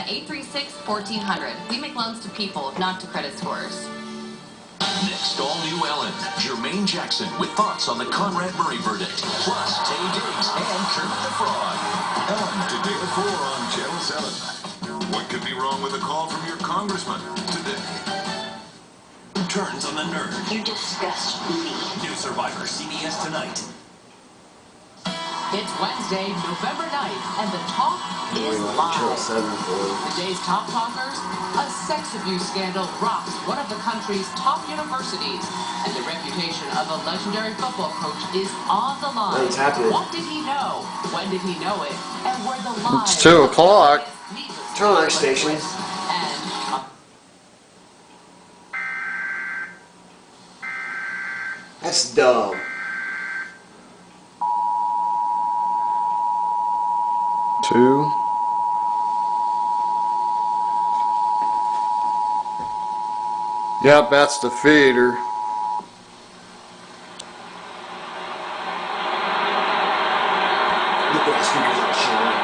836-1400. We make loans to people, not to credit scores. Next, all new Ellen, Jermaine Jackson with thoughts on the Conrad Murray verdict, plus Tay Diggs and Kermit the Frog. Ellen, today at 4 on Channel 7. What could be wrong with a call from your congressman today? Turns on the nerd. You disgust me. New Survivor, CBS tonight. It's Wednesday, November 9th, and the talk is live. Today's top talkers, a sex abuse scandal rocks one of the country's top universities, and the reputation of a legendary football coach is on the line. What did he know? When did he know it? And were the lies... It's 2 o'clock. Turn on our station. That's dumb. Two. Yep, that's the feeder. Look at those fingers on showing.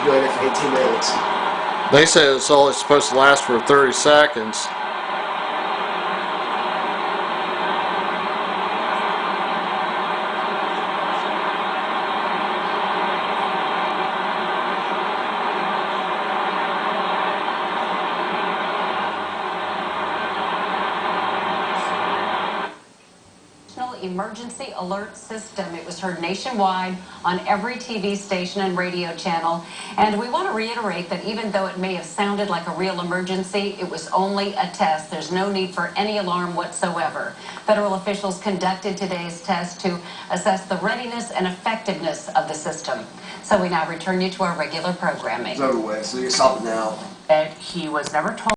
Doing it for 18 minutes. They said it's only supposed to last for 30 seconds. Emergency alert system. It was heard nationwide on every TV station and radio channel. And we want to reiterate that even though it may have sounded like a real emergency, it was only a test. There's no need for any alarm whatsoever. Federal officials conducted today's test to assess the readiness and effectiveness of the system. So we now return you to our regular programming. It's over with, so you're stopping now. And he was never told